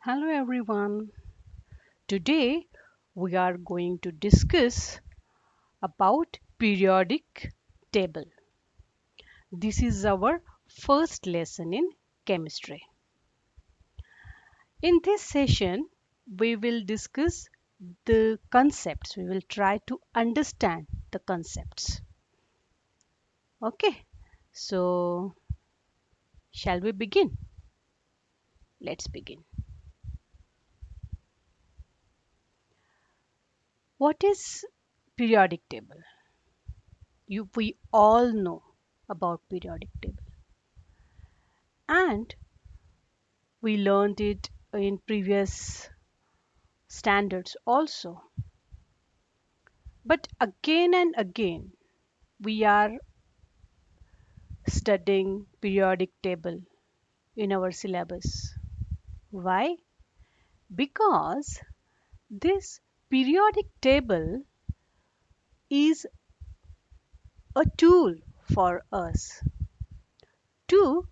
Hello everyone. Today we are going to discuss about periodic table. This is our first lesson in chemistry. In this session we will discuss the concepts. We will try to understand the concepts. Okay. So shall we begin? Let's begin. What is periodic table? We all know about periodic table. And we learned it in previous standards also. But again and again, we are studying periodic table in our syllabus. Why? Because this periodic table is a tool for us to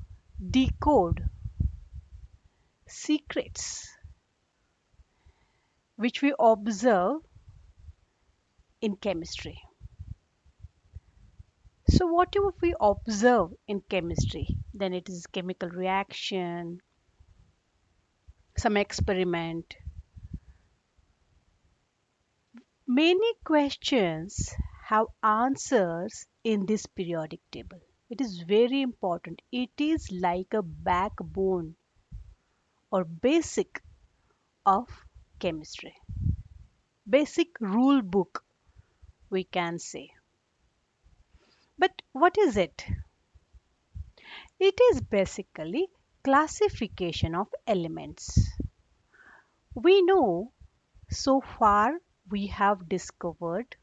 decode secrets which we observe in chemistry. So whatever we observe in chemistry, then it is chemical reaction, some experiment. Many questions have answers in this periodic table. It is very important. It is like a backbone or basic of chemistry. Basic rule book, we can say. But what is it? It is basically classification of elements. We know so far we have discovered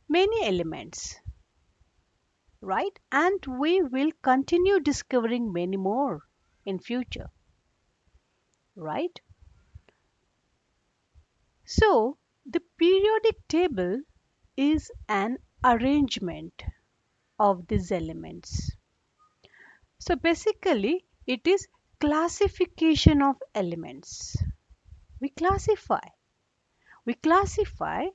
many elements, right? And we will continue discovering many more in future, right? So the periodic table is an arrangement of these elements. So basically it is classification of elements. We classify. We classify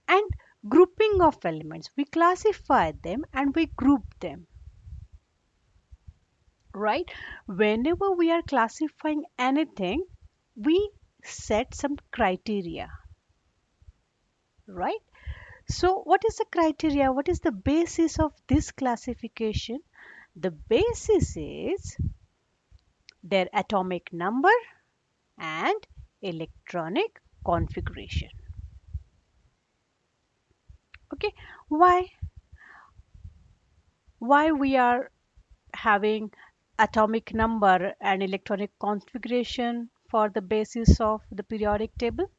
and grouping of elements. We classify them and we group them, right? Whenever we are classifying anything, we set some criteria, right? So what is the criteria? What is the basis of this classification? The basis is their atomic number and electronic configuration. Okay, why we are having atomic number and electronic configuration for the basis of the periodic table?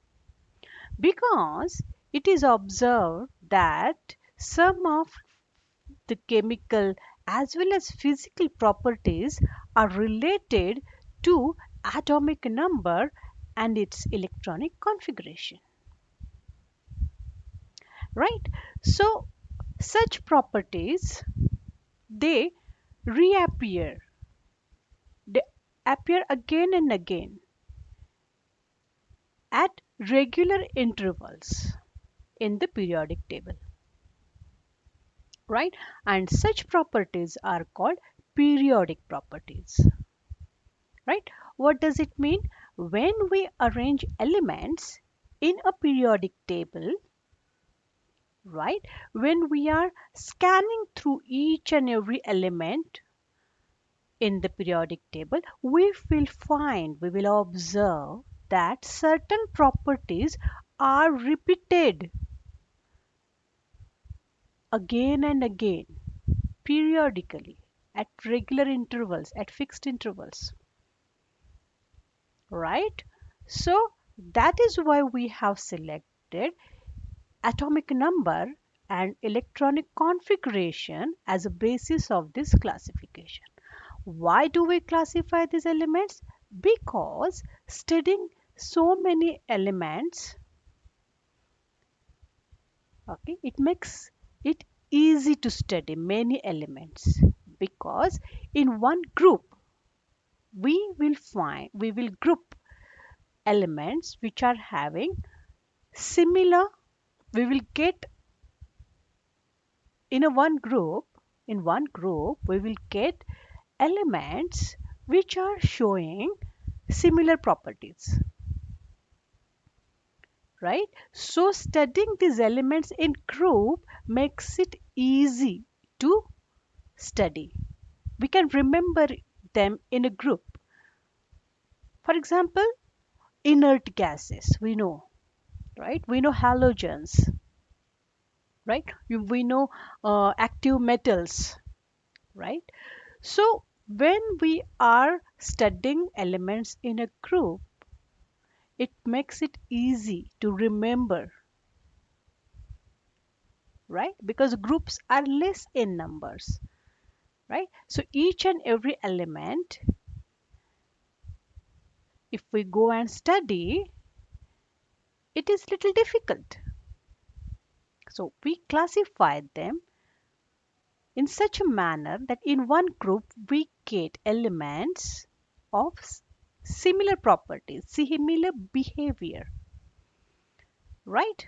Because it is observed that some of the chemical as well as physical properties are related to atomic number and its electronic configuration, right? So such properties, they reappear, they appear again and again at regular intervals in the periodic table, right? And such properties are called periodic properties, right? What does it mean? When we arrange elements in a periodic table, right? When we are scanning through each and every element in the periodic table, we will observe that certain properties are repeated again and again, periodically, at regular intervals, at fixed intervals, right? So that is why we have selected atomic number and electronic configuration as a basis of this classification. Why do we classify these elements? Because studying so many elements, okay, it makes it easy to study many elements, because in one group we will group elements which are having similar. We will get in a one group in one group we will get elements which are showing similar properties, right? So studying these elements in group makes it easy to study. We can remember them in a group. For example, inert gases, we know, right? We know halogens, right? We know active metals, right? So when we are studying elements in a group, it makes it easy to remember, right? Because groups are less in numbers, right? So each and every element, if we go and study, it is little difficult. So we classify them in such a manner that in one group we get elements of similar properties, similar behavior, right?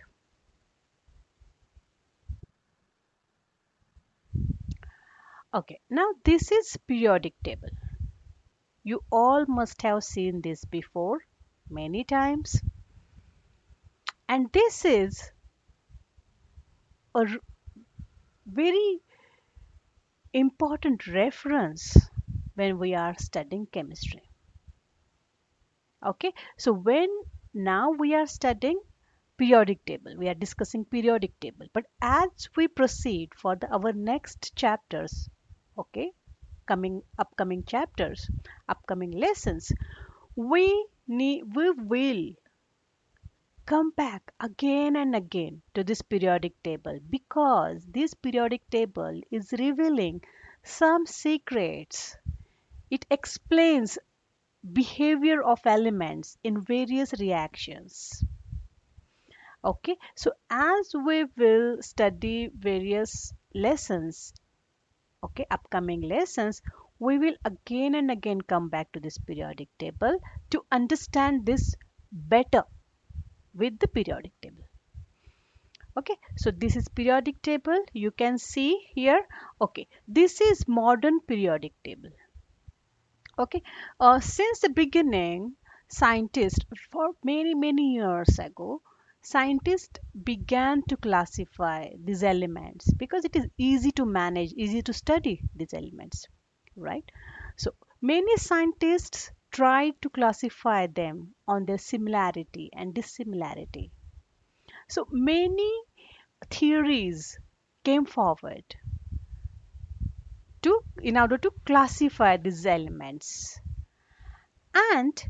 Okay, now this is periodic table. You all must have seen this before many times. And this is a very important reference when we are studying chemistry. Okay, so when now we are studying periodic table, we are discussing periodic table. But as we proceed for our next chapters, okay, upcoming chapters, upcoming lessons, we will come back again and again to this periodic table because this periodic table is revealing some secrets. It explains behavior of elements in various reactions. Okay, so as we will study various lessons, okay, upcoming lessons, we will again and again come back to this periodic table to understand this better with the periodic table. Okay, so this is periodic table, you can see here. Okay, this is modern periodic table. Okay, since the beginning, scientists, for many years ago, scientists began to classify these elements because it is easy to manage, easy to study these elements, right? So many scientists tried to classify them on their similarity and dissimilarity. So many theories came forward to in order to classify these elements, and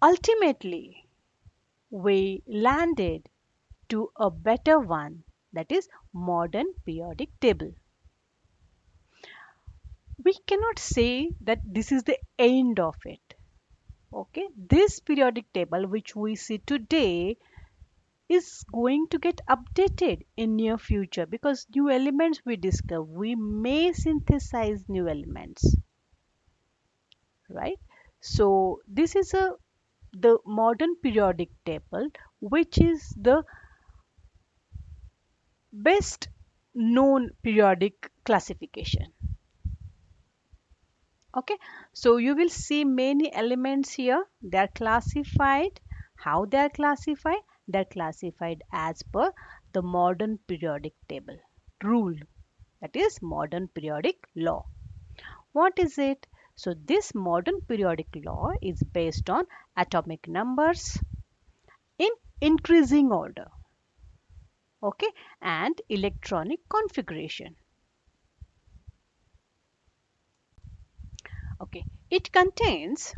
ultimately we landed to a better one, that is modern periodic table. We cannot say that this is the end of it. Okay, this periodic table which we see today is going to get updated in near future because new elements we discover, we may synthesize new elements, right? So this is a the modern periodic table, which is the best known periodic classification. Okay, so you will see many elements here. They are classified. How they are classified? They are classified as per the modern periodic table rule, that is modern periodic law. What is it? So this modern periodic law is based on atomic numbers in increasing order, okay, and electronic configuration. Okay, it contains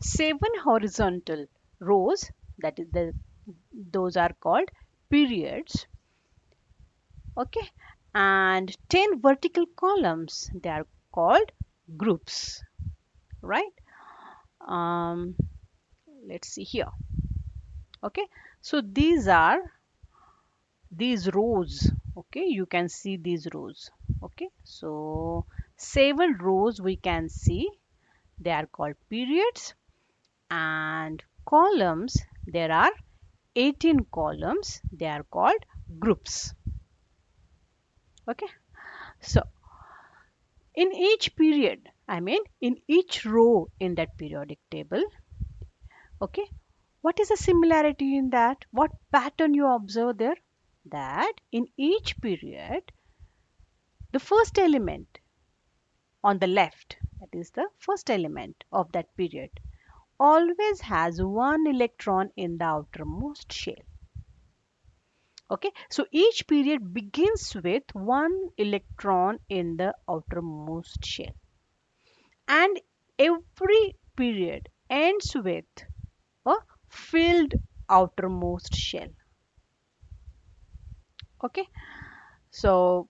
7 horizontal rows, that is those are called periods, okay, and 10 vertical columns, they are called groups, right? um, let's see here. Okay, so these rows, okay, you can see these rows. Okay, so 7 rows we can see, they are called periods, and columns, there are 18 columns, they are called groups. Okay, so in each period, I mean in each row in that periodic table, okay, what is the similarity in that? What pattern you observe there? That in each period, the first element on the left, that is the first element of that period, always has one electron in the outermost shell. Okay, so each period begins with one electron in the outermost shell, and every period ends with a filled outermost shell. Okay, so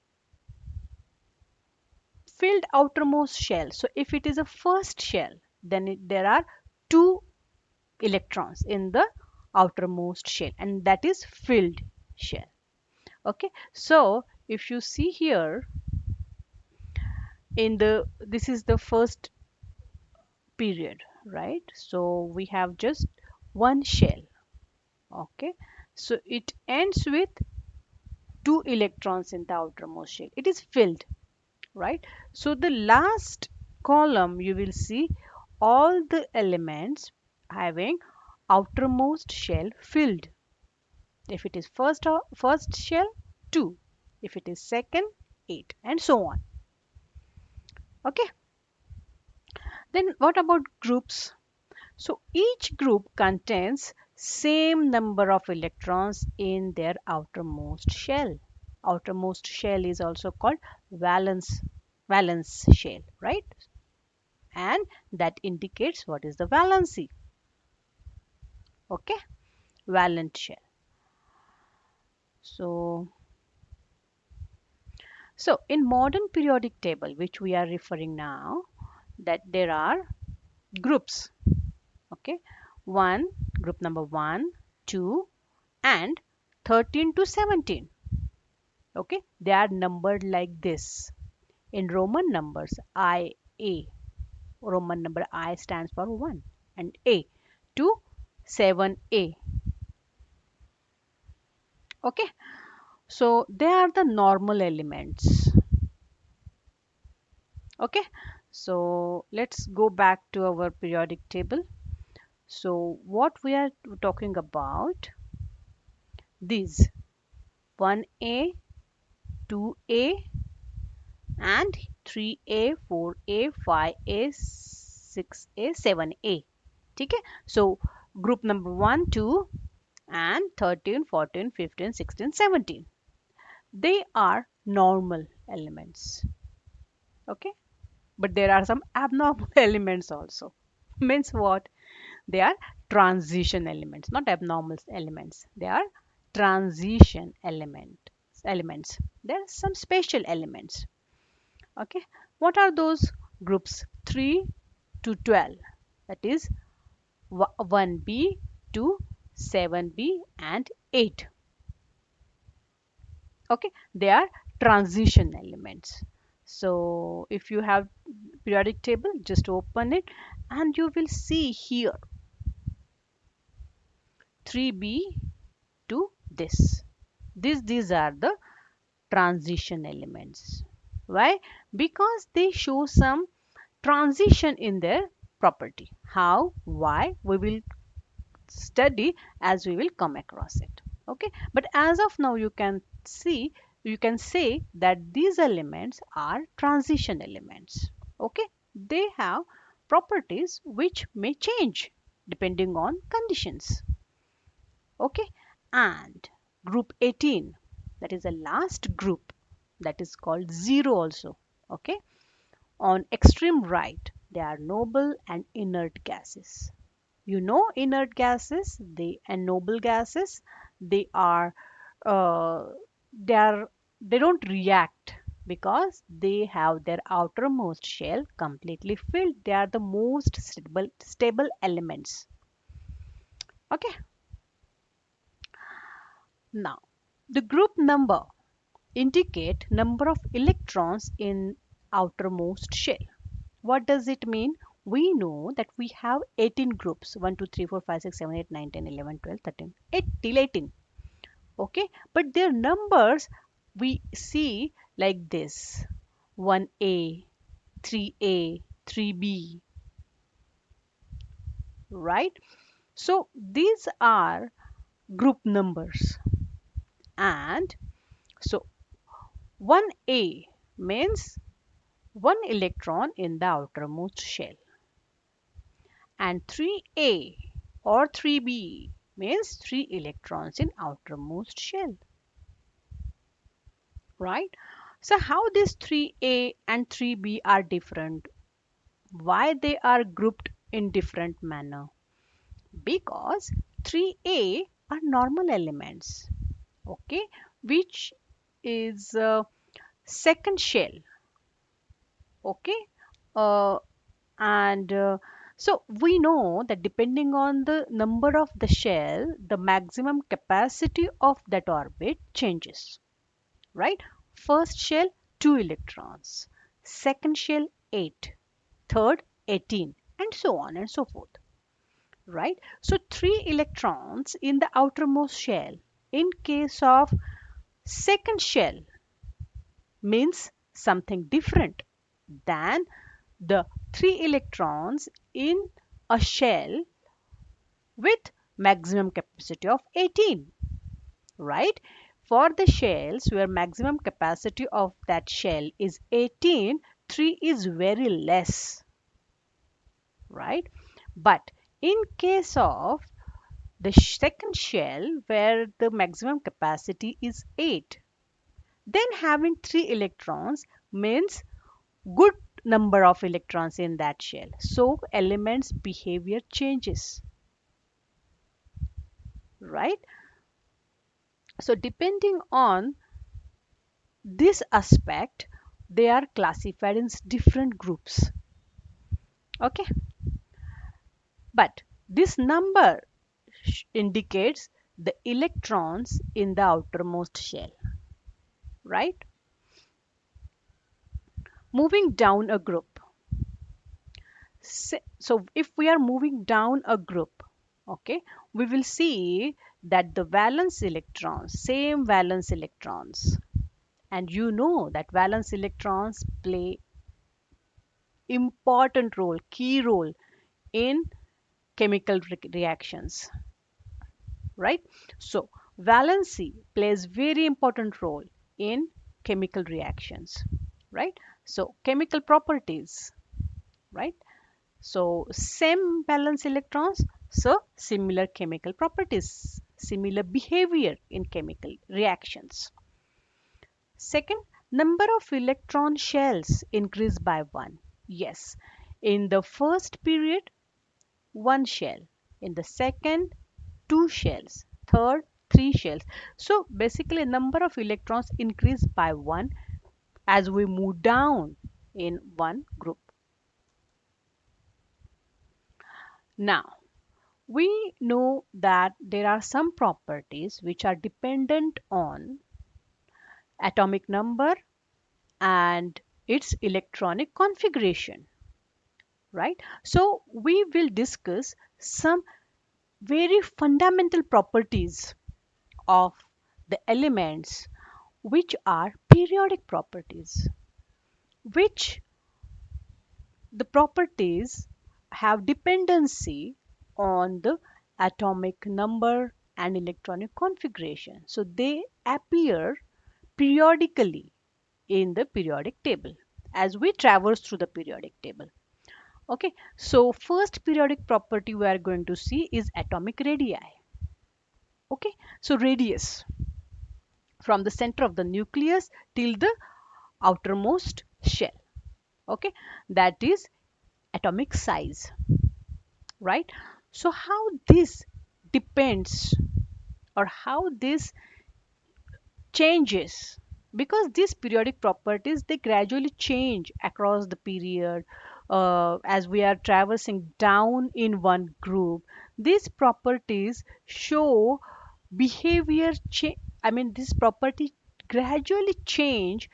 filled outermost shell. So if it is a first shell, then there are two electrons in the outermost shell, and that is filled shell. Okay, so if you see here in the, this is the first period, right? So we have just one shell. Okay, so it ends with two electrons in the outermost shell, it is filled, right? So the last column you will see all the elements having outermost shell filled. If it is first shell, 2. If it is second, 8, and so on. Okay, then what about groups? So each group contains same number of electrons in their outermost shell. Outermost shell is also called valence shell, right? And that indicates what is the valency. Okay, valent shell. So in modern periodic table, which we are referring now, that there are groups. Okay, one group number 1, 2, and 13 to 17. Okay, they are numbered like this in Roman numbers. IA, Roman number I stands for 1, and A to 7A. Okay, so they are the normal elements. Okay, so let's go back to our periodic table. So what we are talking about, these 1A, 2A, and 3A, 4A, 5A, 6A, 7A. ठीक है? So group number 1, 2, and 13, 14, 15, 16, 17. They are normal elements. Okay? But there are some abnormal elements also. Means what? They are transition elements, not abnormal elements. They are transition elements. There are some special elements. Okay, what are those groups? 3 to 12, that is 1b to 7b and 8. Okay, they are transition elements. So if you have periodic table, just open it and you will see here 3b to this. These are the transition elements. Why? Because they show some transition in their property. How? Why? We will study as we will come across it. Okay, but as of now you can say that these elements are transition elements. Okay, they have properties which may change depending on conditions. Okay, and group 18, that is the last group, that is called 0 also. Okay, on extreme right they are noble and inert gases. You know, inert gases, they and noble gases, they are uh, they are they don't react because they have their outermost shell completely filled. They are the most stable elements. Okay, now the group number indicate number of electrons in outermost shell. What does it mean? We know that we have 18 groups, 1, 2, 3, 4, 5, 6, 7, 8, 9, 10, 11, 12, 13, 8 till 18. Okay, but their numbers we see like this: 1A, 3A, 3B, right? So these are group numbers. And so 1A means one electron in the outermost shell, and 3A or 3B means three electrons in outermost shell, right? So how these 3A and 3B are different? Why they are grouped in different manner? Because 3A are normal elements, okay, which is second shell, okay, uh, and so we know that depending on the number of the shell, the maximum capacity of that orbit changes, right? First shell 2 electrons, second shell 8, third 18, and so on and so forth, right? So 3 electrons in the outermost shell in case of second shell means something different than the 3 electrons in a shell with maximum capacity of 18, right? For the shells where maximum capacity of that shell is 18, 3 is very less, right? But in case of the second shell where the maximum capacity is 8, then having 3 electrons means good number of electrons in that shell. So elements behavior changes, right? So depending on this aspect, they are classified in different groups. Okay, but this number indicates the electrons in the outermost shell, right? Moving down a group. So if we are moving down a group, okay, we will see that the valence electrons, same valence electrons, and you know that valence electrons play important role, key role in chemical reactions, right? So valency plays very important role in chemical reactions, right? So chemical properties, right? So same valence electrons, so similar chemical properties, similar behavior in chemical reactions. Second, number of electron shells increase by 1. Yes, in the first period, 1 shell. In the second, 2 shells. Third, 3 shells. So basically, number of electrons increase by 1 as we move down in one group. Now, we know that there are some properties which are dependent on atomic number and its electronic configuration, right? So we will discuss some very fundamental properties of the elements which are periodic properties, which the properties have dependency on the atomic number and electronic configuration. So they appear periodically in the periodic table as we traverse through the periodic table. Okay, so first periodic property we are going to see is atomic radii. Okay, so radius from the center of the nucleus till the outermost shell. Okay, that is atomic size, right? So how this depends or how this changes, because these periodic properties they gradually change across the period as we are traversing down in one group. These properties show behavior change. I mean, this property gradually change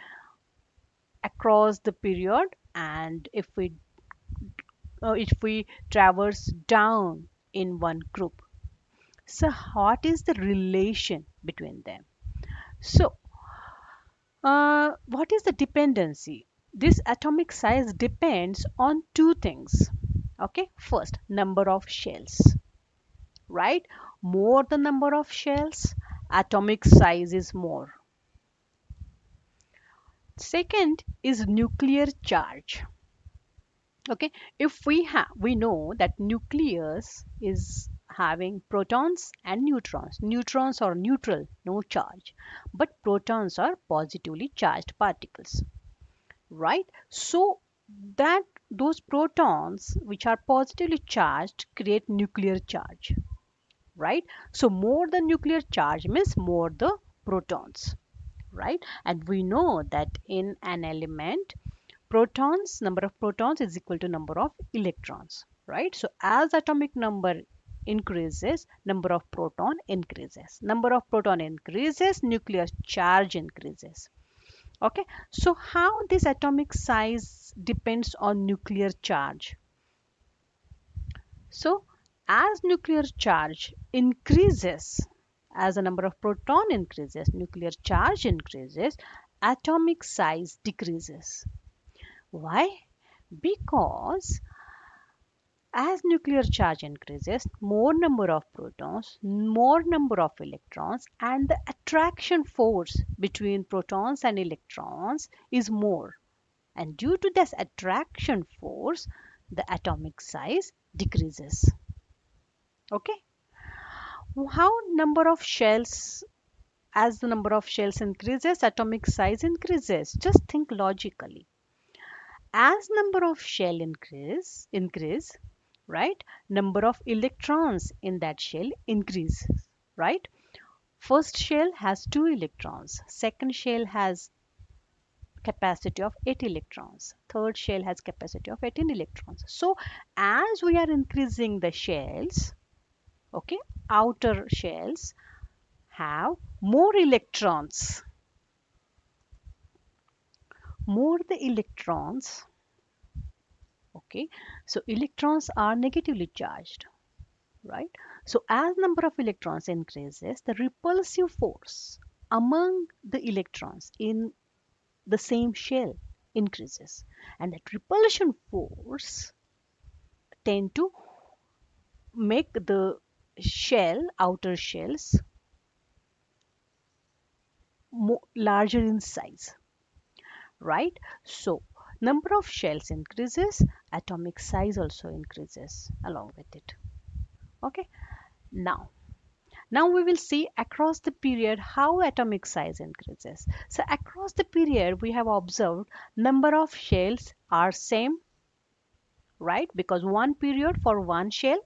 across the period, and if we if we traverse down in one group. So what is the relation between them? So what is the dependency? This atomic size depends on two things. Okay, first, number of shells, right? More the number of shells, atomic size is more. Second is nuclear charge. Okay, if we know that nucleus is having protons and neutrons. Neutrons are neutral, no charge, but protons are positively charged particles, right? So that those protons which are positively charged create nuclear charge, right? So more the nuclear charge means more the protons, right? And we know that in an element, protons, number of protons is equal to number of electrons, right? So as atomic number increases, number of proton increases. Number of proton increases, nuclear charge increases. Okay, so how this atomic size depends on nuclear charge? So as nuclear charge increases, as the number of proton increases, nuclear charge increases, atomic size decreases. Why? Because as nuclear charge increases, more number of protons, more number of electrons, and the attraction force between protons and electrons is more. And due to this attraction force, the atomic size decreases. Okay, how number of shells, as the number of shells increases, atomic size increases. Just think logically. As number of shell increase, right, number of electrons in that shell increases, right? First shell has 2 electrons, second shell has capacity of 8 electrons, third shell has capacity of 18 electrons. So as we are increasing the shells, okay, outer shells have more electrons. More the electrons, okay, so electrons are negatively charged, right? So as number of electrons increases, the repulsive force among the electrons in the same shell increases, and that repulsion force tend to make the outer shells larger in size, right? So number of shells increases, atomic size also increases along with it. Okay, now we will see across the period how atomic size increases. So across the period we have observed number of shells are same, right? Because one period for one shell,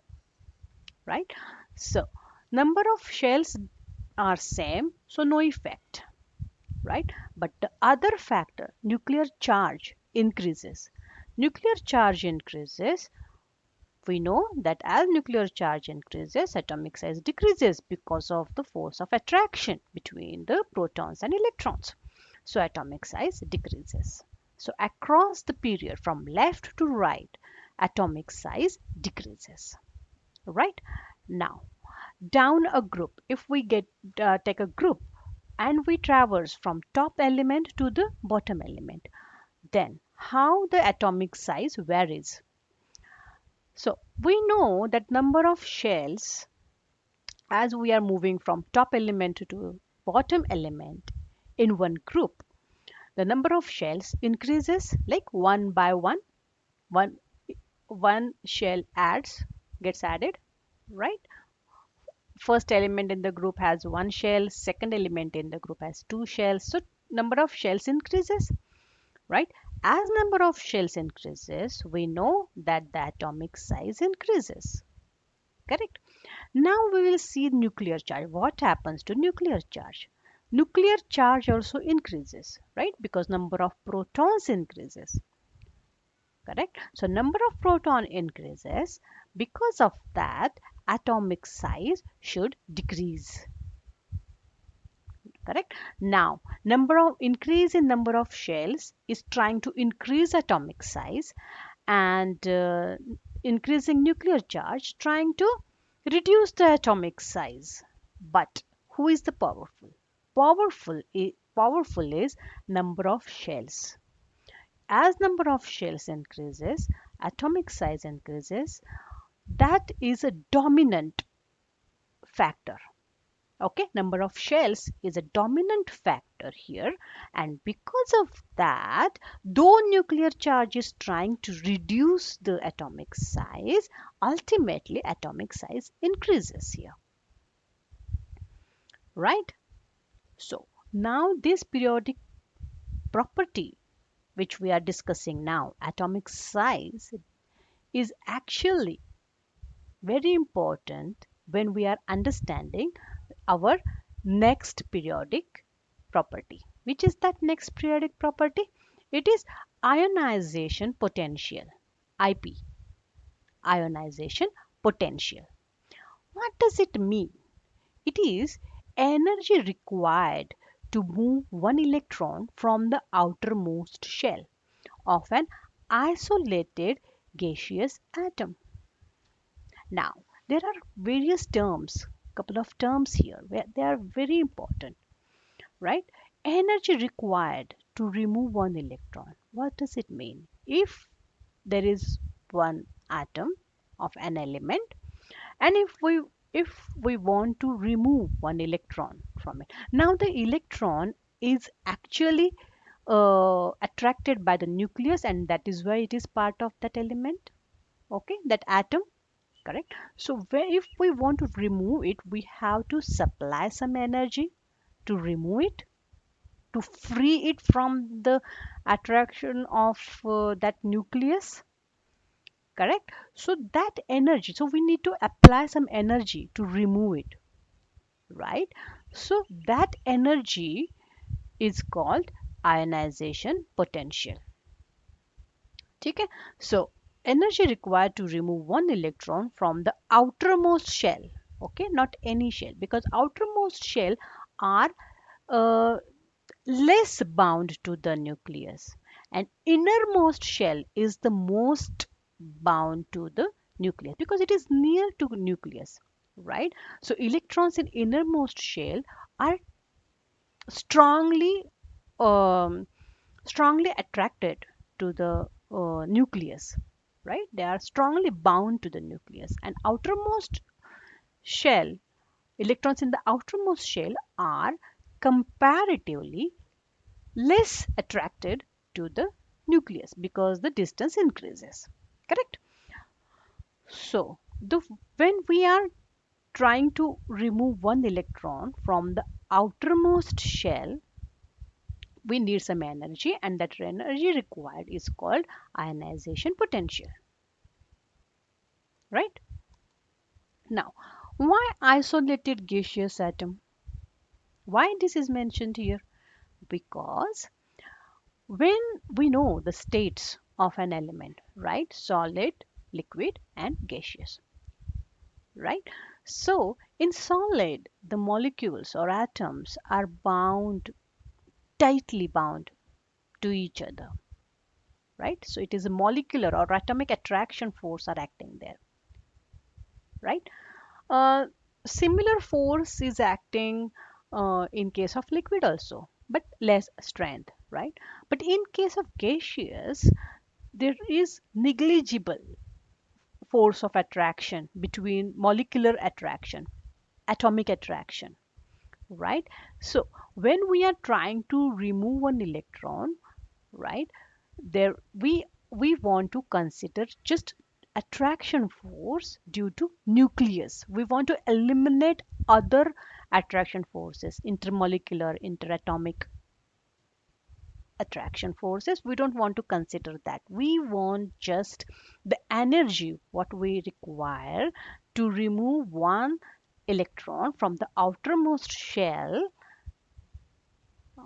right? So number of shells are same, so no effect, right? But the other factor, nuclear charge increases. Nuclear charge increases. We know that as nuclear charge increases, atomic size decreases because of the force of attraction between the protons and electrons. So atomic size decreases. So across the period from left to right, atomic size decreases. Right? Now, down a group, if we take a group and we traverse from top element to the bottom element, then how the atomic size varies. So we know that number of shells as we are moving from top element to bottom element in one group, the number of shells increases like one by one. One one shell gets added, right? First element in the group has one shell, second element in the group has two shells. So number of shells increases, right? As number of shells increases, we know that the atomic size increases. Correct? Now we will see nuclear charge. What happens to nuclear charge? Nuclear charge also increases, right? Because number of protons increases. Correct? So number of proton increases. Because of that, atomic size should decrease. Correct? Now, increase in number of shells is trying to increase atomic size, and increasing nuclear charge, trying to reduce the atomic size. But who is the powerful? Powerful is number of shells. As number of shells increases, atomic size increases. That is a dominant factor. Okay, number of shells is a dominant factor here, and because of that, though nuclear charge is trying to reduce the atomic size, ultimately atomic size increases here, right? So now this periodic property which we are discussing now, atomic size, is actually very important when we are understanding our next periodic property. Which is that next periodic property? It is ionization potential, IP, ionization potential. What does it mean? It is energy required to move one electron from the outermost shell of an isolated gaseous atom. Now, there are various terms, couple of terms here where they are very important, right? Energy required to remove one electron. What does it mean? If there is one atom of an element, and if we want to remove one electron from it, now the electron is actually attracted by the nucleus, and that is why it is part of that element. Okay, that atom, correct? So if we want to remove it, we have to supply some energy to remove it, to free it from the attraction of that nucleus, correct? So that energy, so we need to apply some energy to remove it, right? So that energy is called ionization potential. Okay, so energy required to remove one electron from the outermost shell, okay, not any shell, because outermost shell are uh, less bound to the nucleus, and innermost shell is the most bound to the nucleus because it is near to nucleus, right? So electrons in innermost shell are strongly um, strongly attracted to the nucleus, right? They are strongly bound to the nucleus, and outermost shell, electrons in the outermost shell are comparatively less attracted to the nucleus because the distance increases, correct? So when we are trying to remove one electron from the outermost shell, we need some energy, and that energy required is called ionization potential, right? Now, why isolated gaseous atom? Why this is mentioned here? Because when we know the states of an element, right? Solid, liquid, and gaseous, right? So in solid, the molecules or atoms are bound, tightly bound to each other, right? So it is a molecular or atomic attraction force are acting there, right? Uh, Similar force is acting in case of liquid also, but less strength, right? But in case of gaseous, there is negligible force of attraction between molecular attraction, atomic attraction, right? So when we are trying to remove an electron, right, there we want to consider just attraction force due to nucleus. We want to eliminate other attraction forces, intermolecular, interatomic attraction forces. We don't want to consider that. We want just the energy what we require to remove one electron from the outermost shell,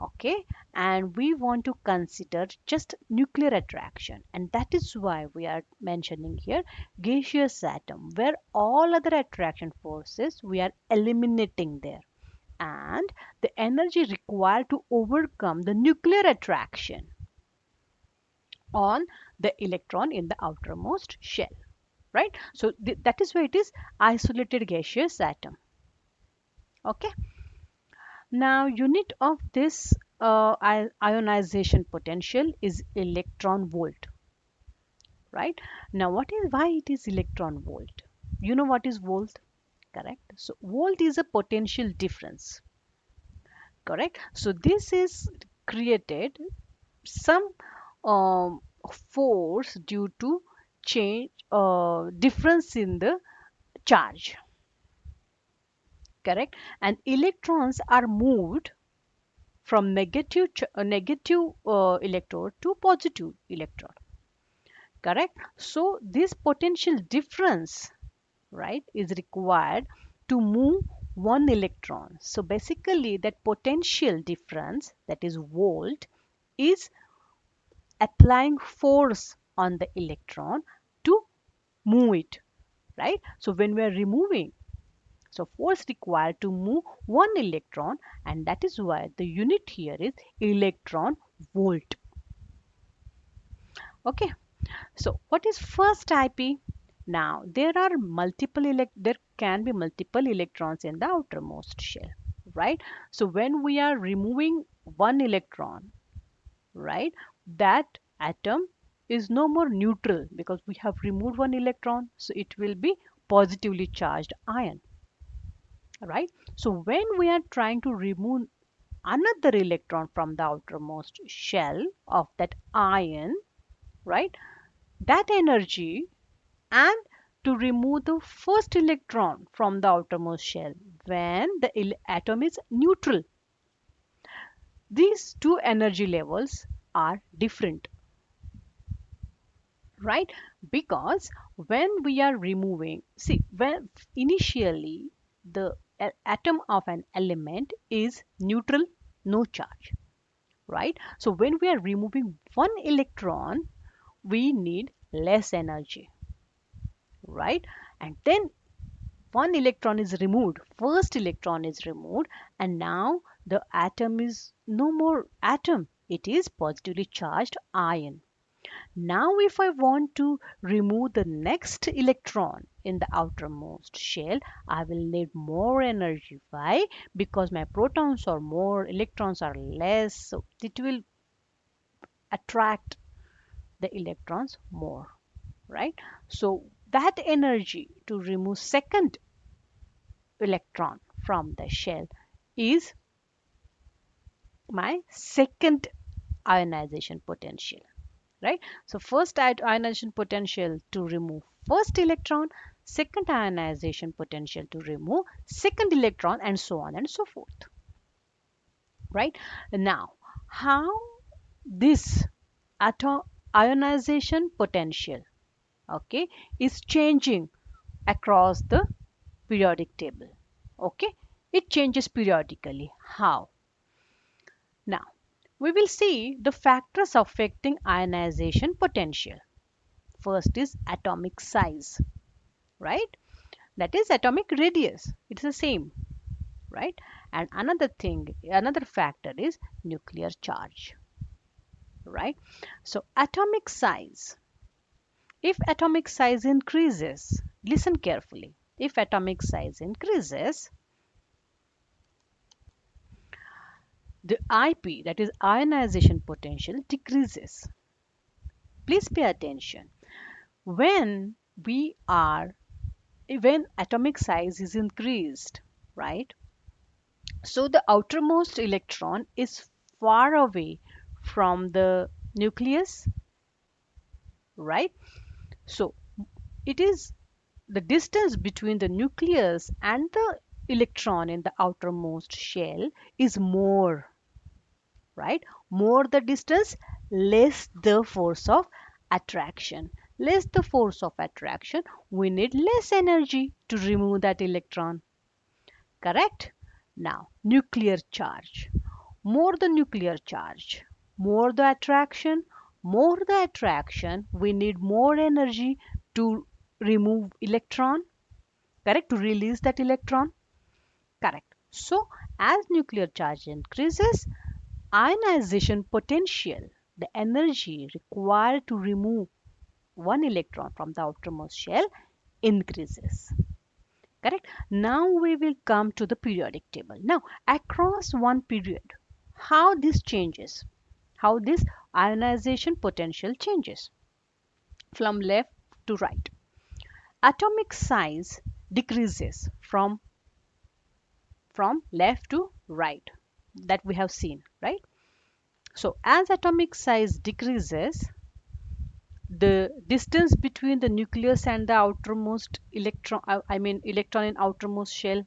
okay, and we want to consider just nuclear attraction, and that is why we are mentioning here gaseous atom, where all other attraction forces we are eliminating there, and the energy required to overcome the nuclear attraction on the electron in the outermost shell. right? So that is why it is isolated gaseous atom. Okay. Now unit of this ionization potential is electron volt, right? Now what is why it is electron volt? You know what is volt? Correct. So volt is a potential difference. Correct. So this is created some um, force due to change difference in the charge. Correct. And electrons are moved from negative electrode to positive electrode. Correct. So this potential difference, right, is required to move one electron. So basically that potential difference, that is volt, is applying force on the electron to move it, right? So when we are removing, so force required to move one electron, and that is why the unit here is electron volt. Okay. So what is first IP? Now there are there can be multiple electrons in the outermost shell, right? So when we are removing one electron, right, that atom is no more neutral because we have removed one electron, so it will be positively charged ion, right? So when we are trying to remove another electron from the outermost shell of that ion, right, that energy, and to remove the first electron from the outermost shell when the atom is neutral, these two energy levels are different, right? Because when we are removing, see, when initially the atom of an element is neutral, no charge, right? So when we are removing one electron, we need less energy, right? And then one electron is removed, first electron is removed, and now the atom is no more atom, it is positively charged ion. Now if I want to remove the next electron in the outermost shell, I will need more energy. Why? Because my protons are more, electrons are less, so it will attract the electrons more, right? So that energy to remove second electron from the shell is my second ionization potential, right? So first ionization potential to remove first electron, second ionization potential to remove second electron, and so on and so forth, right? Now how this atom ionization potential, okay, is changing across the periodic table, okay, it changes periodically. How? Now, we will see the factors affecting ionization potential. First is atomic size, right? That is atomic radius. It's the same, right? And another thing, another factor is nuclear charge, right? So atomic size. If atomic size increases, listen carefully. If atomic size increases, the IP, that is ionization potential, decreases. Please pay attention. When we are, when atomic size is increased, right? So the outermost electron is far away from the nucleus, right? So it is the distance between the nucleus and the electron in the outermost shell is more, right? More the distance, less the force of attraction. Less the force of attraction, we need less energy to remove that electron. Correct? Now, nuclear charge. More the nuclear charge, more the attraction, we need more energy to remove electron. Correct? To release that electron. Correct. So, as nuclear charge increases, ionization potential, the energy required to remove one electron from the outermost shell increases. Correct? Now we will come to the periodic table. Now, across one period, how this changes, how this ionization potential changes from left to right. Atomic size decreases from left to right, that we have seen, right? So as atomic size decreases, the distance between the nucleus and the outermost electron, electron in outermost shell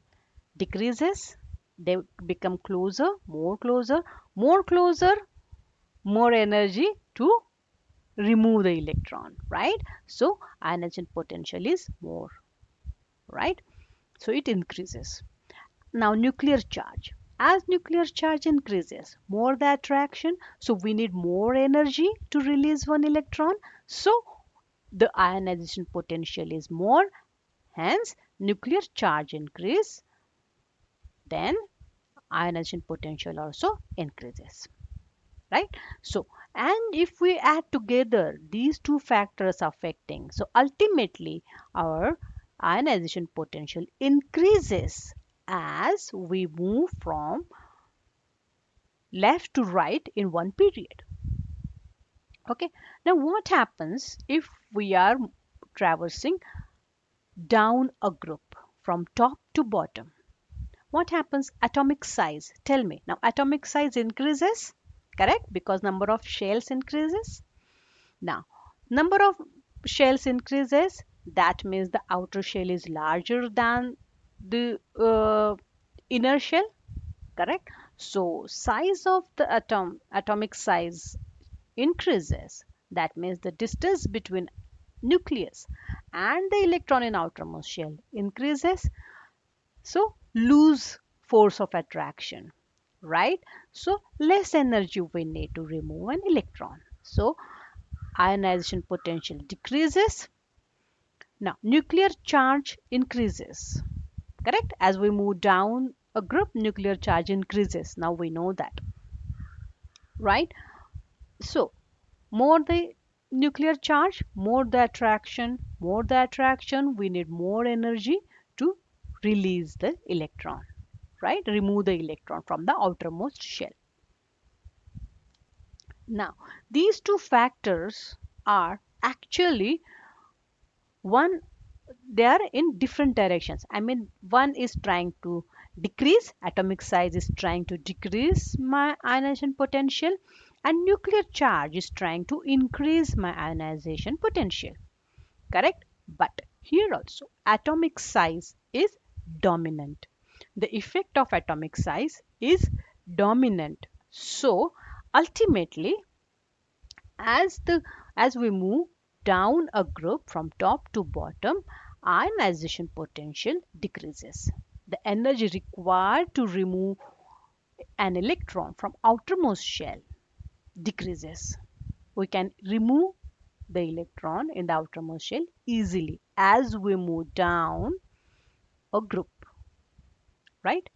decreases. They become closer, more closer, more energy to remove the electron, right? So ionization potential is more, right? So it increases. Now nuclear charge. As nuclear charge increases, more the attraction, so we need more energy to release one electron. So the ionization potential is more, hence nuclear charge increase, then ionization potential also increases, right? So, and if we add together these two factors affecting, so ultimately our ionization potential increases as we move from left to right in one period. Okay, now what happens if we are traversing down a group from top to bottom? What happens? Atomic size, tell me. Now atomic size increases, correct, because number of shells increases. Now number of shells increases, that means the outer shell is larger than the inner shell, correct? So size of the atomic size increases, that means the distance between nucleus and the electron in outermost shell increases, so lose force of attraction, right? So less energy we need to remove an electron, so ionization potential decreases. Now nuclear charge increases, correct? As we move down a group, nuclear charge increases, now we know that, right? So more the nuclear charge, more the attraction, we need more energy to release the electron, right? Remove the electron from the outermost shell. Now these two factors are actually one, they are in different directions. One is trying to decrease, atomic size is trying to decrease my ionization potential, and nuclear charge is trying to increase my ionization potential, correct? But here also atomic size is dominant, the effect of atomic size is dominant. So ultimately, as the as we move down a group from top to bottom, ionization potential decreases. The energy required to remove an electron from outermost shell decreases. We can remove the electron in the outermost shell easily as we move down a group, right?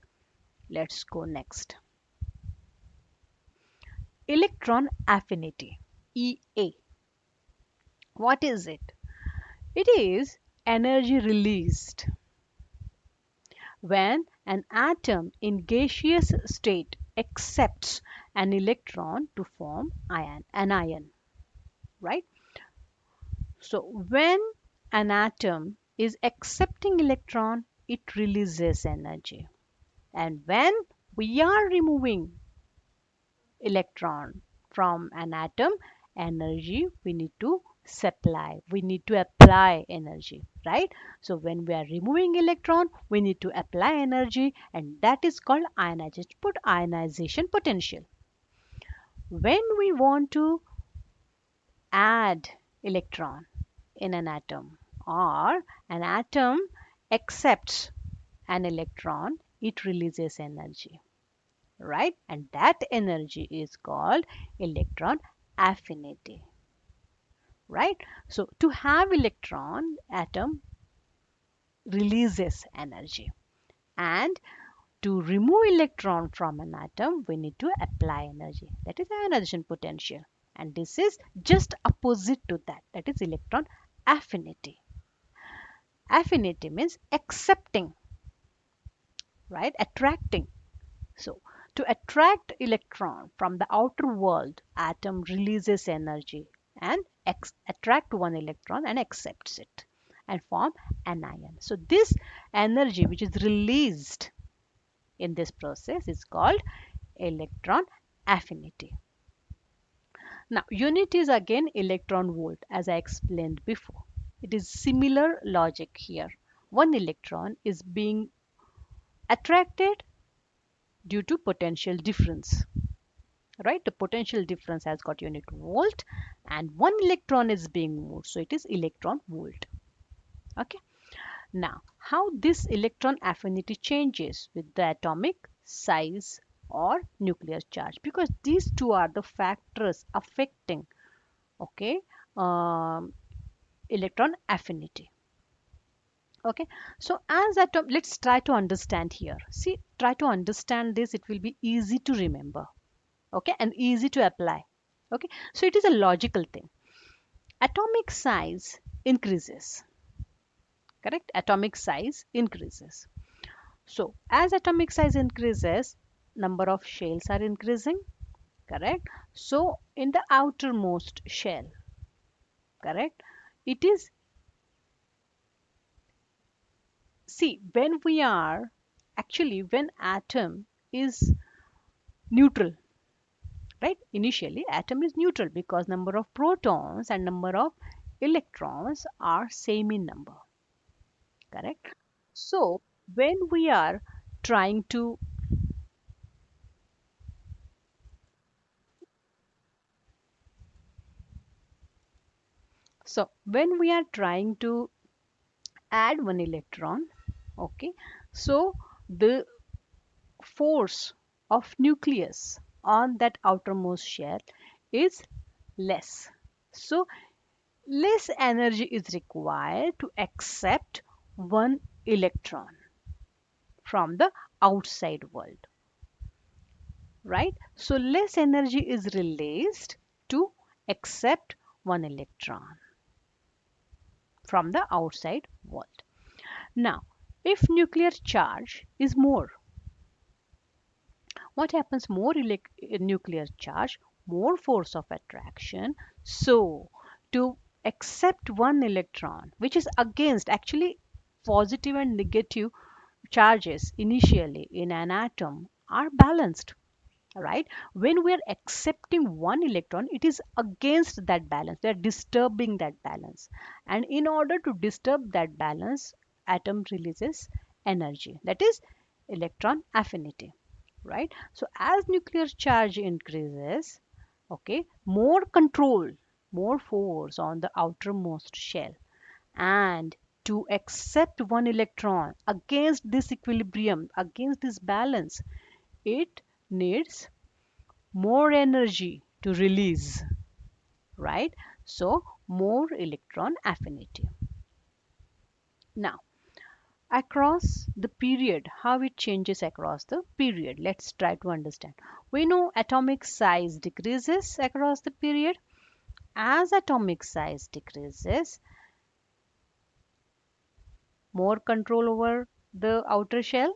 Let's go next. Electron affinity, EA. What is it? It is energy released when an atom in gaseous state accepts an electron to form an ion, right? So when an atom is accepting electron, it releases energy. And when we are removing electron from an atom, energy we need to supply, we need to apply energy, right? So when we are removing electron, we need to apply energy, and that is called ionization potential. When we want to add electron in an atom, or an atom accepts an electron, it releases energy, right? And that energy is called electron affinity, right? So to have electron, atom releases energy, and to remove electron from an atom, we need to apply energy, that is ionization potential. And this is just opposite to that. That is electron affinity. Affinity means accepting, right? Attracting. So to attract electron from the outer world, atom releases energy and attract one electron and accepts it and form an ion. So this energy which is released in this process is called electron affinity. Now unit is again electron volt as I explained before. It is similar logic here. One electron is being attracted due to potential difference, right? The potential difference has got unit volt and one electron is being moved, so it is electron volt. Okay, now how this electron affinity changes with the atomic size or nuclear charge, because these two are the factors affecting, okay, um, electron affinity. Okay, so as atom, let's try to understand here. See, try to understand this, it will be easy to remember, okay, and easy to apply. Okay, so it is a logical thing. Atomic size increases, correct? Atomic size increases. So as atomic size increases, number of shells are increasing, correct? So in the outermost shell, correct, it is, see, when we are actually, when atom is neutral, right? Initially atom is neutral because number of protons and number of electrons are same in number, correct? So when we are trying to, so when we are trying to add one electron, okay, so the force of nucleus on that outermost shell is less, so less energy is required to accept one electron from the outside world, right? So less energy is released to accept one electron from the outside world. Now, if nuclear charge is more, what happens? More nuclear charge, more force of attraction. So, to accept one electron, which is against, actually positive and negative charges initially in an atom are balanced, right? When we are accepting one electron, it is against that balance, they are disturbing that balance, and in order to disturb that balance, atom releases energy, that is electron affinity, right? So as nuclear charge increases, okay, more control, more force on the outermost shell, and to accept one electron against this equilibrium, against this balance, it needs more energy to release, right? So more electron affinity. Now across the period, how it changes across the period, let's try to understand. We know atomic size decreases across the period. As atomic size decreases, more control over the outer shell,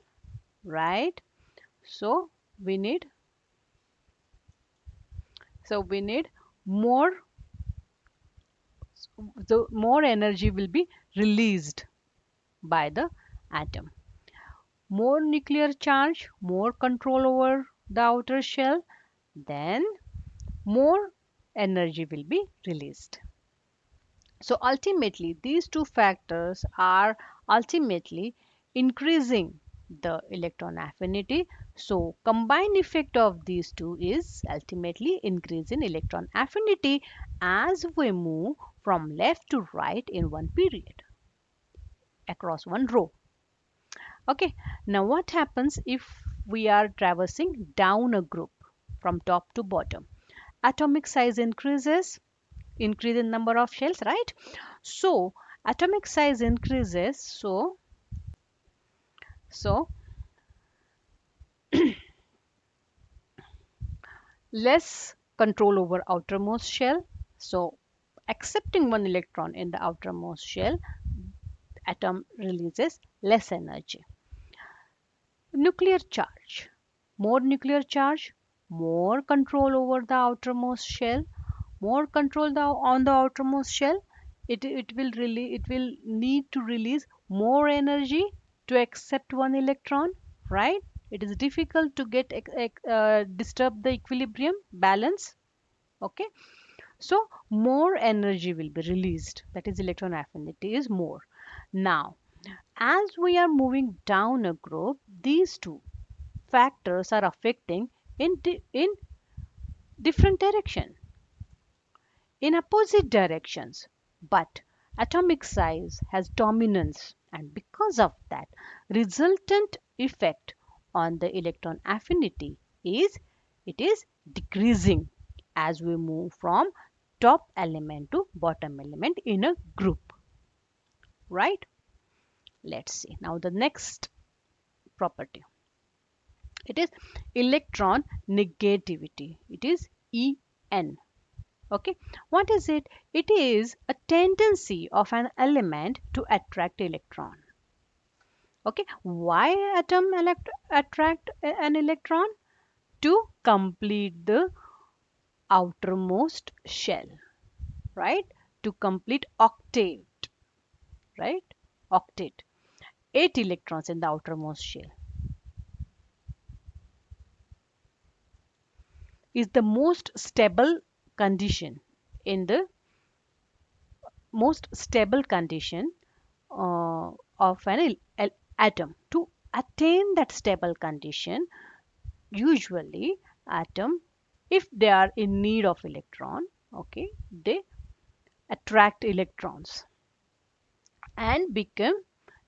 right? So we need, so we need more, the more energy will be released by the atom. More nuclear charge, more control over the outer shell, then more energy will be released. So ultimately, these two factors are ultimately increasing the electron affinity. So combined effect of these two is ultimately increase in electron affinity as we move from left to right in one period across one row. Okay, now what happens if we are traversing down a group from top to bottom? Atomic size increases, increase in number of shells, right? So atomic size increases, so less control over outermost shell. So accepting one electron in the outermost shell, atom releases less energy. Nuclear charge. More nuclear charge, more control over the outermost shell, more control on the outermost shell. It will need to release more energy to accept one electron, right? It is difficult to get disturb the equilibrium balance. Okay, so more energy will be released. That is, electron affinity is more. Now, as we are moving down a group, these two factors are affecting in different direction, in opposite directions, but atomic size has dominance, and because of that, resultant effect on the electron affinity is it is decreasing as we move from top element to bottom element in a group, right? Let's see now the next property. It is electron negativity. It is En. Okay, what is it? It is a tendency of an element to attract electron. Okay, why attract an electron? To complete the outermost shell, right? To complete octet, right? Octet. 8 electrons in the outermost shell is the most stable condition in the most stable condition of an atom. To attain that stable condition, usually atom, if they are in need of electron, okay, they attract electrons and become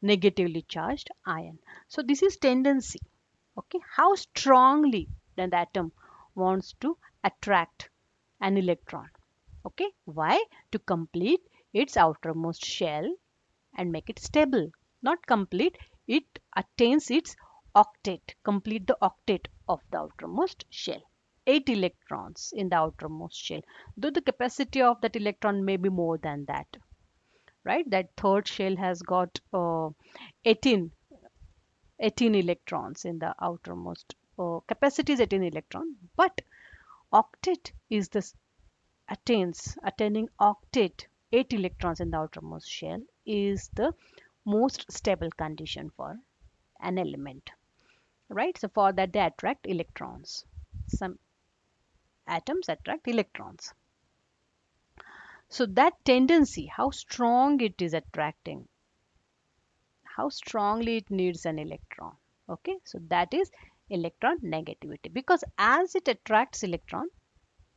negatively charged ion. So this is tendency. Okay, how strongly then the atom wants to attract an electron. Okay, why? To complete its outermost shell and make it stable. Not complete, it attains its octet, complete the octet of the outermost shell. 8 electrons in the outermost shell, though the capacity of that electron may be more than that, right? That third shell has got 18 electrons in the outermost capacity is 18 electron, but octet is this attaining octet, 8 electrons in the outermost shell is the most stable condition for an element, right? So for that they attract electrons. Some atoms attract electrons. So that tendency, how strong it is attracting, how strongly it needs an electron. Okay, so that is electron negativity, because as it attracts electron,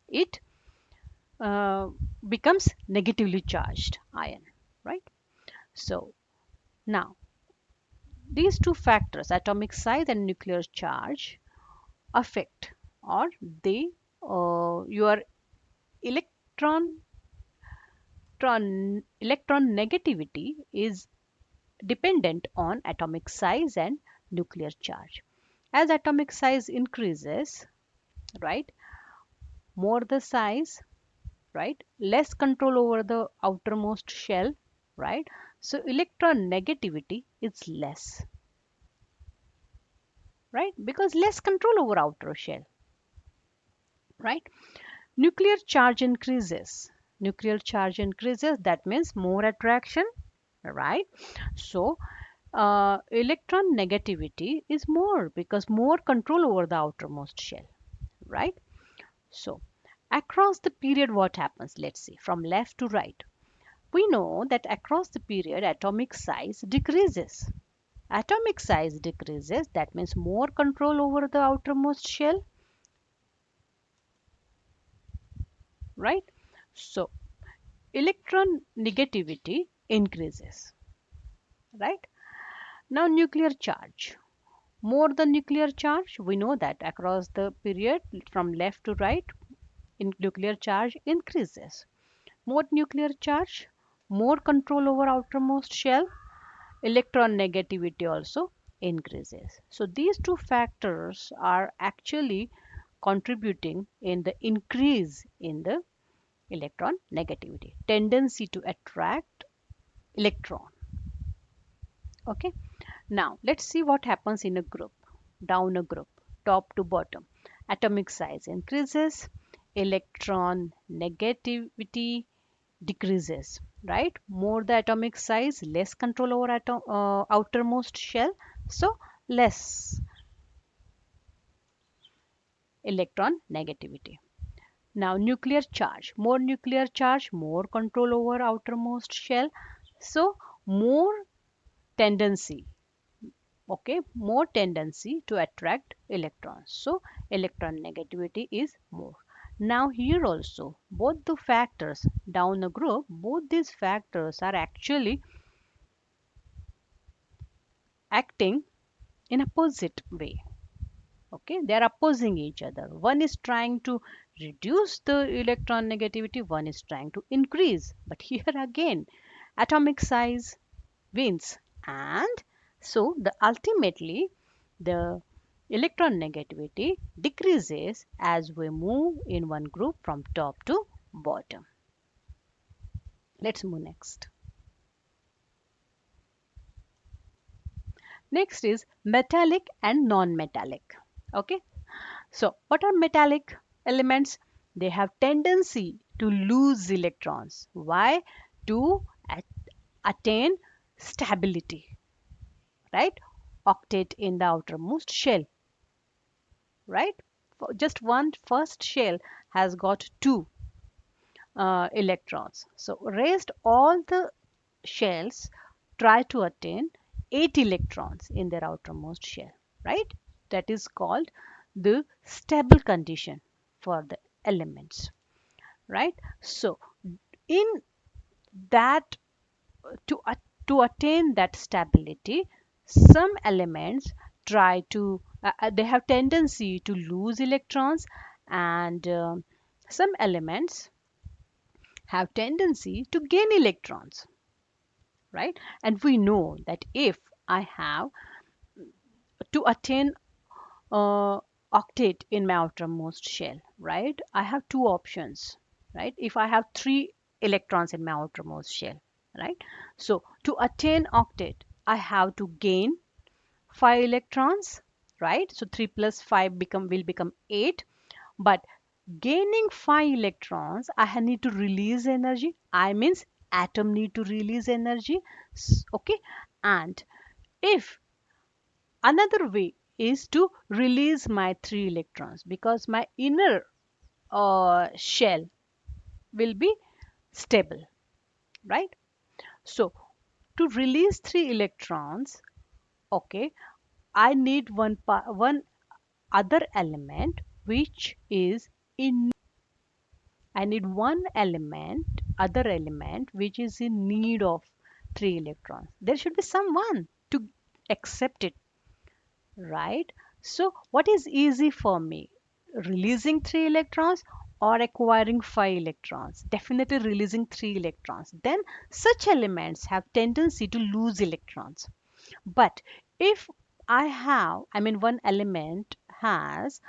it uh, becomes negatively charged ion, right? So now these two factors, atomic size and nuclear charge, affect, or they your electron electron negativity is dependent on atomic size and nuclear charge. As atomic size increases, right, more the size, right, less control over the outermost shell, right? So electron negativity is less, right? Because less control over outer shell, right? Nuclear charge increases. Nuclear charge increases, that means more attraction, right? So electron negativity is more because more control over the outermost shell, right? So across the period, what happens? Let's see, from left to right. We know that across the period, atomic size decreases. Atomic size decreases, that means more control over the outermost shell, right? So electron negativity increases, right? Now nuclear charge. More the nuclear charge, we know that across the period from left to right, nuclear charge increases. More nuclear charge, more control over outermost shell, electron negativity also increases. So these two factors are actually contributing in the increase in the electron negativity, tendency to attract electron. Okay, now let's see what happens in a group, down a group, top to bottom. Atomic size increases, electron negativity decreases, right? More the atomic size, less control over outermost shell, so less electron negativity. Now nuclear charge, more control over outermost shell, so more tendency, okay, more tendency to attract electrons, so electron negativity is more. Now here also both the factors down a group, both these factors are actually acting in opposite way. Okay, they are opposing each other. One is trying to reduce the electron negativity, one is trying to increase, but here again atomic size wins, and so the ultimately the electron negativity decreases as we move in one group from top to bottom. Let's move next. Next is metallic and non-metallic. Okay, so what are metallic elements? They have tendency to lose electrons. Why? To attain stability, right? Octet in the outermost shell, right? Just one first shell has got two electrons. So rest all the shells try to attain 8 electrons in their outermost shell, right? That is called the stable condition for the elements, right? So in that, to to attain that stability, some elements try to they have tendency to lose electrons, and some elements have tendency to gain electrons, right? And we know that if I have to attain octet in my outermost shell, right? I have two options, right? If I have 3 electrons in my outermost shell, right? So to attain octet, I have to gain 5 electrons, right? So 3 plus 5 will become 8. But gaining 5 electrons, I need to release energy. I means atom need to release energy. Okay, and if another way is to release my 3 electrons, because my inner shell will be stable, right? So to release 3 electrons, okay, I need one other element which is in, I need one element, other element which is in need of 3 electrons. There should be someone to accept it, right? So what is easy for me? Releasing 3 electrons or acquiring 5 electrons? Definitely releasing 3 electrons. Then such elements have tendency to lose electrons. But if I mean one element has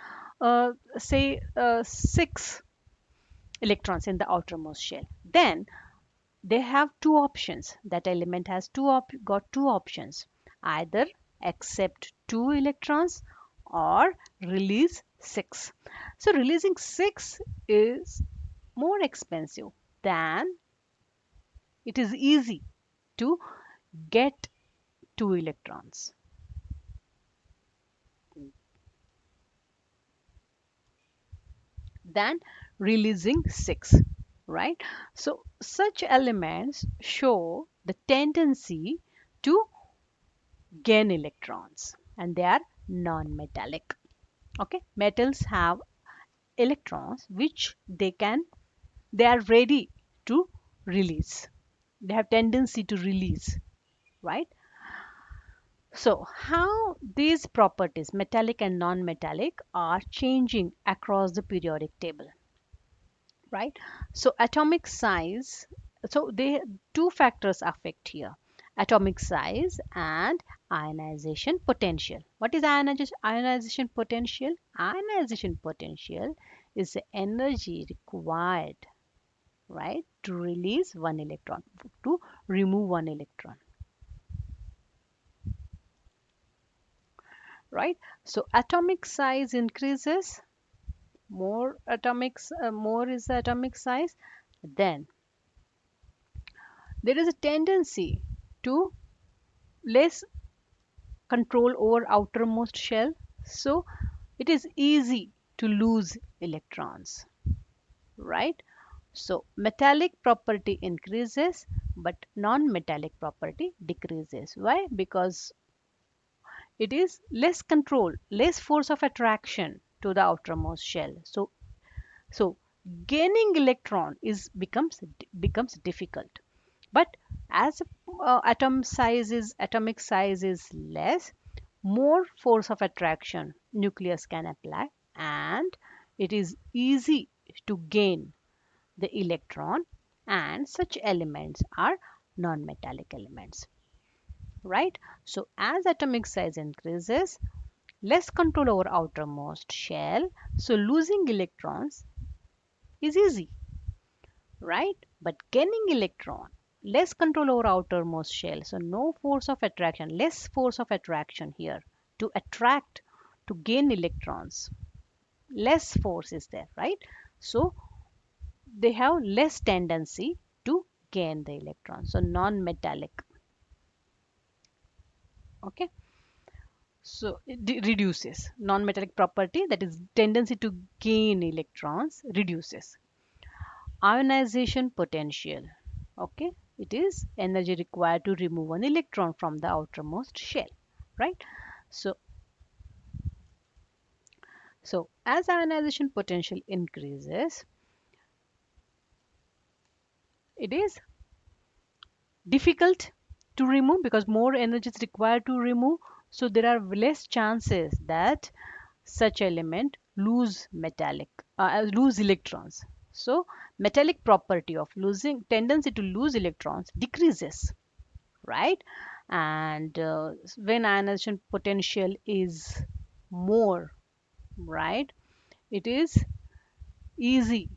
say 6 electrons in the outermost shell, then they have two options. That element has got two options: either accept 2 electrons or release 6. So releasing 6 is more expensive than it is easy to get 2 electrons than releasing 6, right? So such elements show the tendency to gain electrons, and they are non-metallic. Okay, metals have electrons which they are ready to release, they have tendency to release, right? So how these properties, metallic and non-metallic, are changing across the periodic table, right? So atomic size, so they two factors affect here: atomic size and ionization potential. What is ionization potential? Ionization potential is the energy required, right, to release one electron, to remove one electron, right? So atomic size increases, more is the atomic size, then there is a tendency to less control over outermost shell, so it is easy to lose electrons, right? So metallic property increases but non-metallic property decreases. Why? Because it is less control, less force of attraction to the outermost shell. So gaining electron is becomes difficult. But as atomic size is less, more force of attraction nucleus can apply, and it is easy to gain the electron, and such elements are non-metallic elements, right? So as atomic size increases, less control over outermost shell, so losing electrons is easy, right? But gaining electron, less control over outermost shell, so no force of attraction, less force of attraction here to attract, to gain electrons, less force is there, right? So they have less tendency to gain the electrons, so non-metallic. Okay, so it reduces non-metallic property, that is tendency to gain electrons reduces. Ionization potential, okay, it is energy required to remove an electron from the outermost shell, right? So so as ionization potential increases, it is difficult to remove because more energy is required to remove, so there are less chances that such element lose electrons. So metallic property of losing, tendency to lose electrons decreases, right? And when ionization potential is more, right, it is easy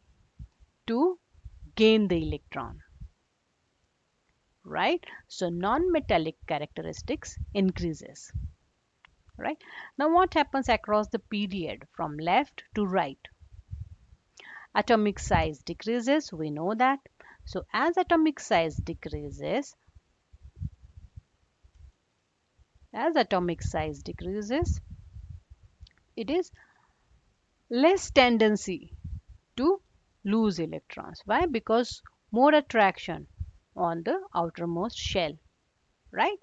to gain the electron, right? So non-metallic characteristics increases, right? Now what happens across the period from left to right? Atomic size decreases, we know that. So as atomic size decreases, it is less tendency to lose electrons. Why? Because more attraction on the outermost shell, right?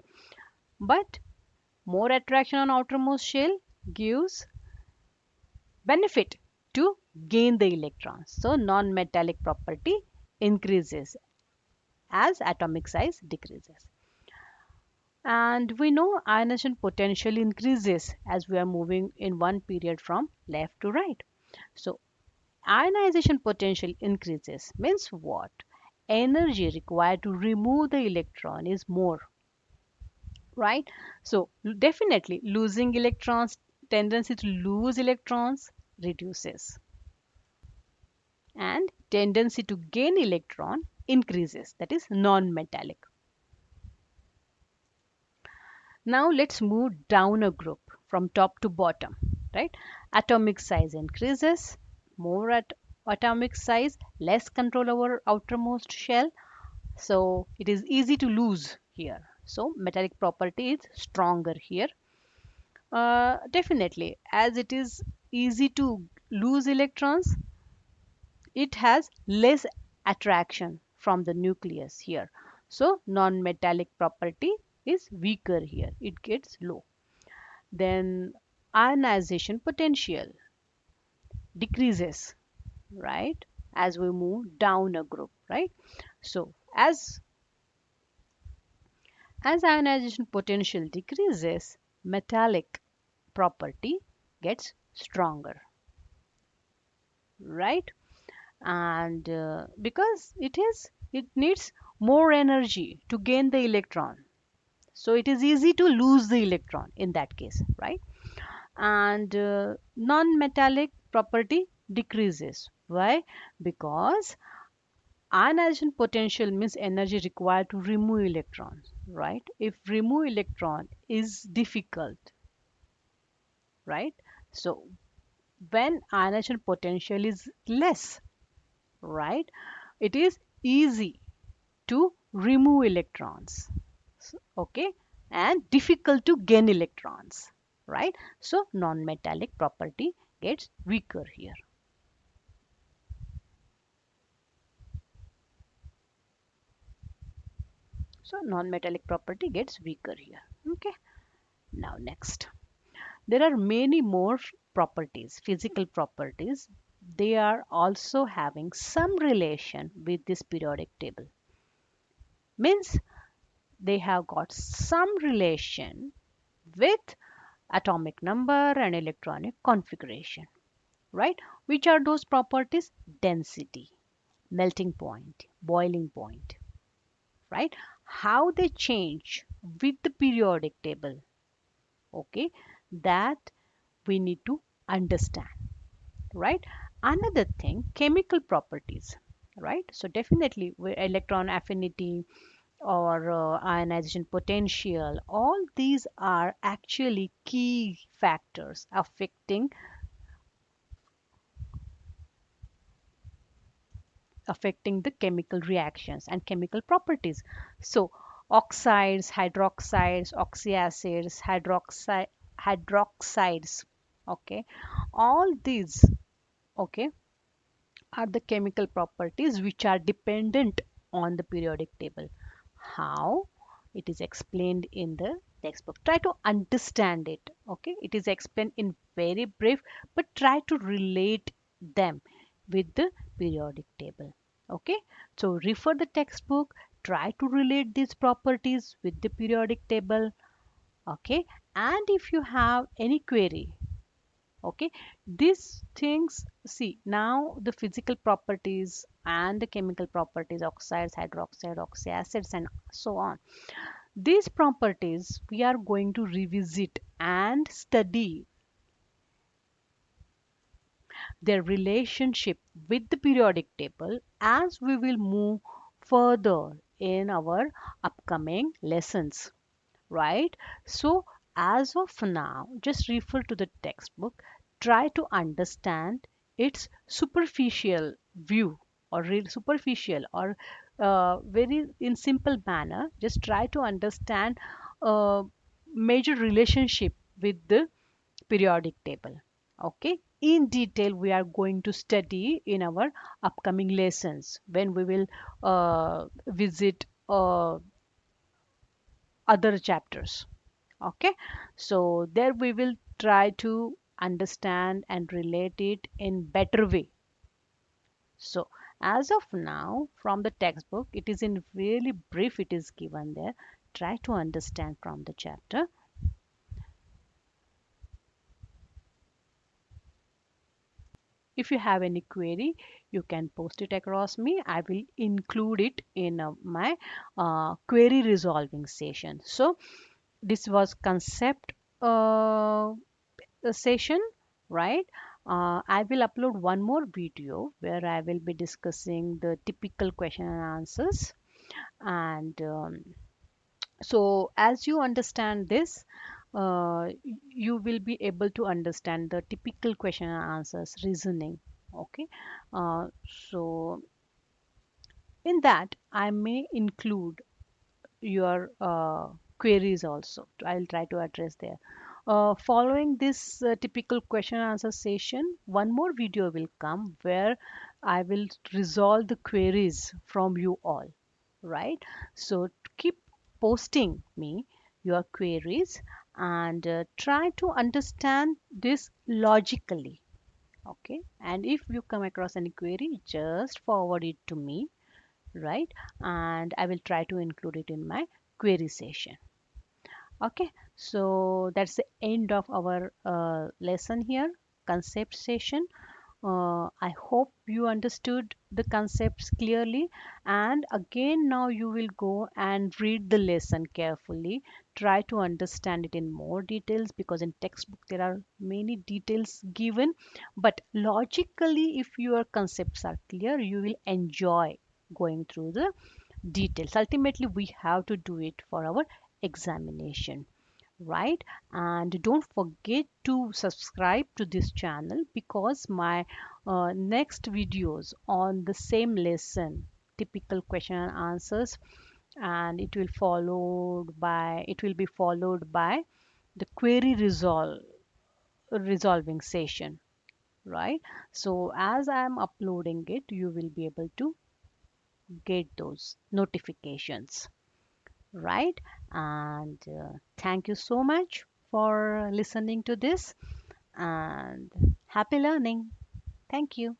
But more attraction on outermost shell gives benefit to gain the electrons. So non-metallic property increases as atomic size decreases. And we know ionization potential increases as we are moving in one period from left to right. So ionization potential increases means what? Energy required to remove the electron is more, right? So definitely losing electrons, tendency to lose electrons reduces, and tendency to gain electron increases, that is non-metallic. Now let's move down a group from top to bottom, right? Atomic size increases, more at atomic size, less control over outermost shell, so it is easy to lose here. So metallic property is stronger here. Definitely, as it is easy to lose electrons, it has less attraction from the nucleus here. So non-metallic property is weaker here. It gets low. Then ionization potential decreases, right? As we move down a group, right? So as ionization potential decreases, metallic property gets stronger, right? And because it needs more energy to gain the electron, So it is easy to lose the electron in that case, right? And non-metallic property decreases. Why? Because ionization potential means energy required to remove electrons, right? If remove electron is difficult, right? So when ionization potential is less, right, it is easy to remove electrons, okay, and difficult to gain electrons, right? So non-metallic property gets weaker here. So non-metallic property gets weaker here. Okay. Now next, there are many more properties, physical properties. They are also having some relation with this periodic table. Means they have got some relation with atomic number and electronic configuration, right? Which are those properties? Density, melting point, boiling point, right? How they change with the periodic table, okay? That we need to understand, right? Another thing, chemical properties, right? So definitely electron affinity or ionization potential, all these are actually key factors affecting the chemical reactions and chemical properties. So oxides, hydroxides, oxyacids, hydroxides, okay, all these, okay, are the chemical properties which are dependent on the periodic table. How? It is explained in the textbook. Try to understand it. Okay, it is explained in very brief, but try to relate them with the periodic table. Okay, so refer the textbook, try to relate these properties with the periodic table. Okay, and if you have any query, okay, these things, see, now the physical properties and the chemical properties, oxides, hydroxide, oxyacids, and so on, these properties we are going to revisit and study their relationship with the periodic table as we will move further in our upcoming lessons, right? So, as of now, just refer to the textbook, try to understand its superficial view or real superficial or very in simple manner. Just try to understand major relationship with the periodic table. Okay, in detail we are going to study in our upcoming lessons when we will visit other chapters. Okay, so there we will try to understand and relate it in better way. So as of now, from the textbook, it is in really brief, it is given there. Try to understand from the chapter. If you have any query, you can post it across me. I will include it in my query resolving session. So this was concept session, right? I will upload one more video where I will be discussing the typical question and answers. And so, as you understand this, you will be able to understand the typical question and answers reasoning. Okay, so in that, I may include your queries also. I'll try to address there. Following this typical question and answer session, one more video will come where I will resolve the queries from you all, right? So keep posting me your queries and try to understand this logically, okay? And if you come across any query, just forward it to me, right? And I will try to include it in my query session. Okay, so that's the end of our lesson here, concept session. I hope you understood the concepts clearly. And again, now you will go and read the lesson carefully. try to understand it in more details, because in textbook there are many details given, but logically if your concepts are clear, you will enjoy going through the details. Ultimately we have to do it for our examination, right? And don't forget to subscribe to this channel, because my next videos on the same lesson, typical question and answers, and it will be followed by the query resolving session, right? So as I am uploading it, you will be able to get those notifications, right? And thank you so much for listening to this, and happy learning. Thank you.